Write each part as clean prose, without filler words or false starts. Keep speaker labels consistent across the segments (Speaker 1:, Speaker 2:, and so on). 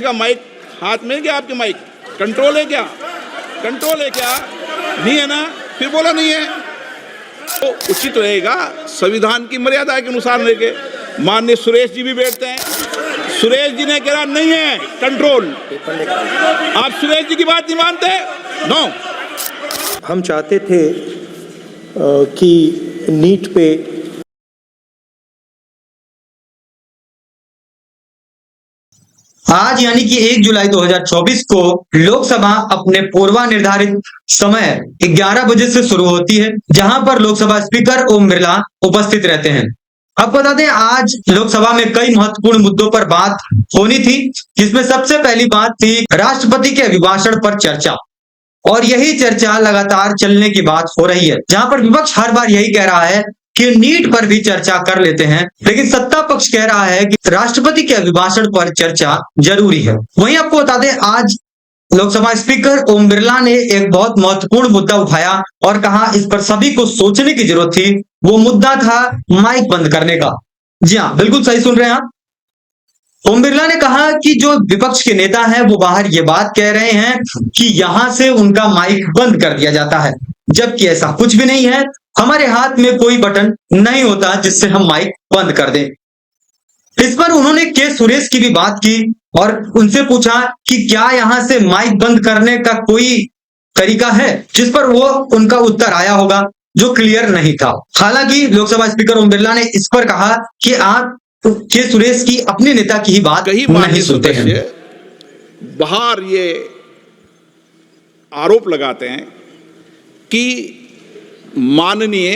Speaker 1: का माइक हाथ में है क्या? आपके माइक कंट्रोल है क्या? कंट्रोल है क्या? नहीं है ना? फिर बोला नहीं है तो उचित रहेगा संविधान की मर्यादा के अनुसार लेके। माननीय सुरेश जी भी बैठते हैं, सुरेश जी ने कहा नहीं है कंट्रोल। आप सुरेश जी की बात नहीं मानते? नो।
Speaker 2: हम चाहते थे कि नीट पे
Speaker 3: आज यानी कि 1 जुलाई 2024 को लोकसभा अपने पूर्व निर्धारित समय 11 बजे से शुरू होती है, जहां पर लोकसभा स्पीकर ओम बिरला उपस्थित रहते हैं। अब बता दें, आज लोकसभा में कई महत्वपूर्ण मुद्दों पर बात होनी थी, जिसमें सबसे पहली बात थी राष्ट्रपति के अभिभाषण पर चर्चा। और यही चर्चा लगातार चलने की बात हो रही है, जहां पर विपक्ष हर बार यही कह रहा है कि नीट पर भी चर्चा कर लेते हैं, लेकिन सत्ता पक्ष कह रहा है कि राष्ट्रपति के अभिभाषण पर चर्चा जरूरी है। वहीं आपको बता दें, आज लोकसभा स्पीकर ओम बिरला ने एक बहुत महत्वपूर्ण मुद्दा उठाया और कहा इस पर सभी को सोचने की जरूरत थी। वो मुद्दा था माइक बंद करने का। जी हाँ, बिल्कुल सही सुन रहे हैं आप। ओम बिरला ने कहा कि जो विपक्ष के नेता हैं वो बाहर ये बात कह रहे हैं कि यहां से उनका माइक बंद कर दिया जाता है, जबकि ऐसा कुछ भी नहीं है। हमारे हाथ में कोई बटन नहीं होता जिससे हम माइक बंद कर दें। इस पर उन्होंने के सुरेश की भी बात की और उनसे पूछा कि क्या यहां से माइक बंद करने का कोई तरीका है, जिस पर वो उनका उत्तर आया होगा जो क्लियर नहीं था। हालांकि लोकसभा स्पीकर ओम बिरला ने इस पर कहा कि आप के सुरेश की अपने नेता की ही बात नहीं सुनते हैं।
Speaker 1: बाहर ये आरोप लगाते हैं कि माननीय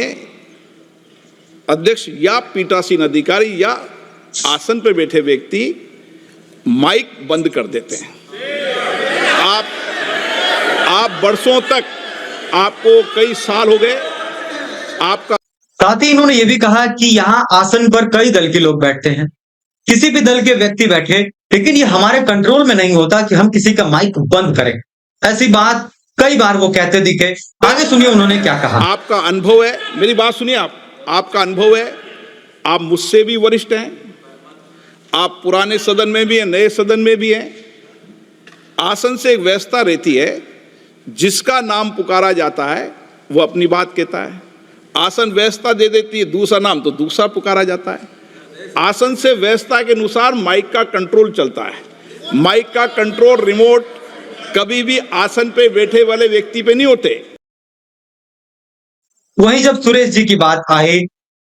Speaker 1: अध्यक्ष या पीठासीन अधिकारी या आसन पर बैठे व्यक्ति माइक बंद कर देते हैं। आप वर्षों तक, आपको कई साल हो गए, आपका।
Speaker 3: साथ ही इन्होंने ये भी कहा कि यहाँ आसन पर कई दल के लोग बैठते हैं, किसी भी दल के व्यक्ति बैठे, लेकिन ये हमारे कंट्रोल में नहीं होता कि हम किसी का माइक बंद करें। ऐसी बात कई बार वो कहते दिखे। आगे सुनिए उन्होंने क्या कहा।
Speaker 1: आपका अनुभव है, मेरी बात सुनिए आप, आपका अनुभव है, आप मुझसे भी वरिष्ठ हैं, आप पुराने सदन में भी हैं, नए सदन में भी हैं। आसन से एक व्यवस्था रहती है, जिसका नाम पुकारा जाता है वो अपनी बात कहता है। आसन व्यवस्था दे देती है दूसरा नाम, तो दूसरा पुकारा जाता है। आसन से व्यवस्था के अनुसार माइक का कंट्रोल चलता है। माइक का कंट्रोल रिमोट कभी भी आसन पे बैठे वाले व्यक्ति पे नहीं होते।
Speaker 3: वहीं जब सुरेश जी की बात आई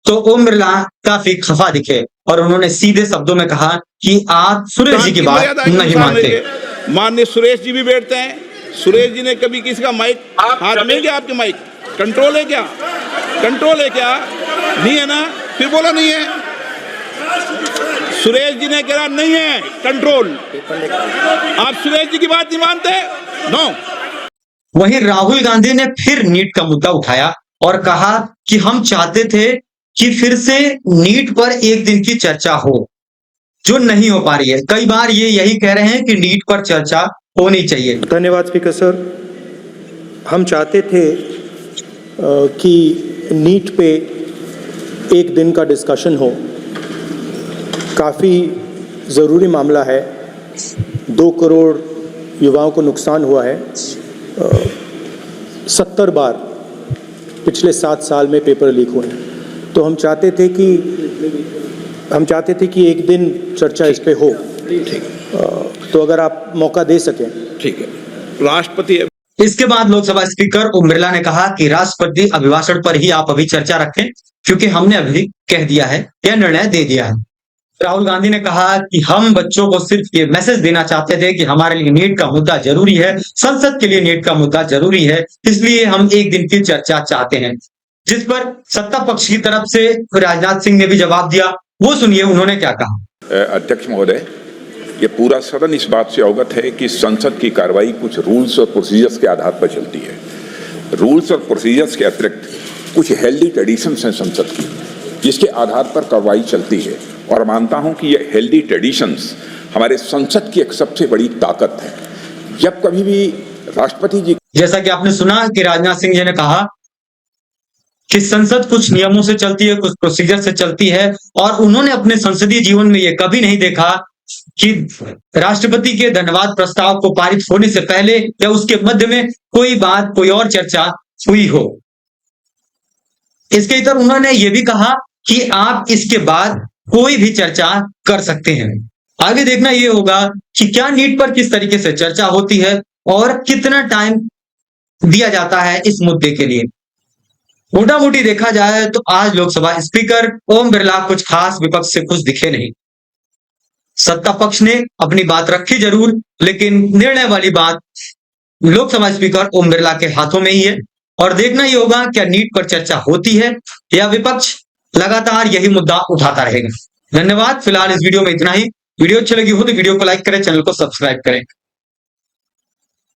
Speaker 3: तो ओम बिरला काफी खफा दिखे और उन्होंने सीधे शब्दों में कहा कि आप सुरेश जी की बात नहीं मानते।
Speaker 1: माननीय सुरेश जी भी बैठते हैं, सुरेश जी ने कभी किसी का माइक हाथ में क्या? आपके माइक कंट्रोल है क्या? कंट्रोल है क्या? नहीं है ना? फिर बोला नहीं है। सुरेश जी ने कहा नहीं है कंट्रोल। आप सुरेश जी की बात नहीं मानते? नो।
Speaker 3: वहीं राहुल गांधी ने फिर नीट का मुद्दा उठाया और कहा कि हम चाहते थे कि फिर से नीट पर एक दिन की चर्चा हो, जो नहीं हो पा रही है। कई बार ये यही कह रहे हैं कि नीट पर चर्चा होनी चाहिए।
Speaker 2: धन्यवाद स्पीकर सर। हम चाहते थे कि नीट पे एक दिन का डिस्कशन हो। काफ़ी ज़रूरी मामला है, 2 करोड़ युवाओं को नुकसान हुआ है। 70 बार पिछले 7 साल में पेपर लीक हुए हैं, तो हम चाहते थे कि एक दिन चर्चा इस पे हो। तो अगर आप मौका दे सकें। ठीक है।
Speaker 1: राष्ट्रपति।
Speaker 3: इसके बाद लोकसभा स्पीकर ओम बिरला ने कहा कि राष्ट्रपति अभिभाषण पर ही आप अभी चर्चा रखें, क्योंकि हमने अभी कह दिया है, यह निर्णय दे दिया है। राहुल गांधी ने कहा कि हम बच्चों को सिर्फ ये मैसेज देना चाहते थे कि हमारे लिए नीट का मुद्दा जरूरी है, संसद के लिए नीट का मुद्दा जरूरी है, इसलिए हम एक दिन की चर्चा चाहते हैं। जिस पर सत्ता पक्ष की तरफ से राजनाथ सिंह ने भी जवाब दिया, वो सुनिए उन्होंने क्या कहा।
Speaker 4: अध्यक्ष महोदय, ये पूरा सदन इस बात से अवगत है कि संसद की कार्रवाई कुछ रूल्स और प्रोसीजर्स के आधार पर चलती है। रूल्स और प्रोसीजर्स के अतिरिक्त कुछ हेल्दी ट्रेडिशंस हैं संसद की, जिसके आधार पर कार्रवाई चलती है। और मानता हूं कि ये हेल्दी ट्रेडिशंस हमारे संसद की एक सबसे बड़ी ताकत है। जब कभी भी राष्ट्रपति जी,
Speaker 3: जैसा कि आपने सुना कि राजनाथ सिंह जी ने कहा कि संसद कुछ नियमों से चलती है, कुछ प्रोसीजर से चलती है, और उन्होंने अपने संसदीय जीवन में ये कभी नहीं देखा कि राष्ट्रपति के धन्यवाद प्रस्ताव को पारित होने से पहले या उसके मध्य में कोई बात, कोई और चर्चा हुई हो। इसके इतर उन्होंने ये भी कहा कि आप इसके बाद कोई भी चर्चा कर सकते हैं। आगे देखना यह होगा कि क्या नीट पर किस तरीके से चर्चा होती है और कितना टाइम दिया जाता है इस मुद्दे के लिए। मोटा मोटी देखा जाए तो आज लोकसभा स्पीकर ओम बिरला कुछ खास विपक्ष से खुश दिखे नहीं। सत्ता पक्ष ने अपनी बात रखी जरूर, लेकिन निर्णय वाली बात लोकसभा स्पीकर ओम बिरला के हाथों में ही है। और देखना ही होगा क्या नीट पर चर्चा होती है या विपक्ष लगातार यही मुद्दा उठाता रहेगा। धन्यवाद। फिलहाल इस वीडियो में इतना ही। वीडियो अच्छी लगी हो तो वीडियो को लाइक करें, चैनल को सब्सक्राइब करें।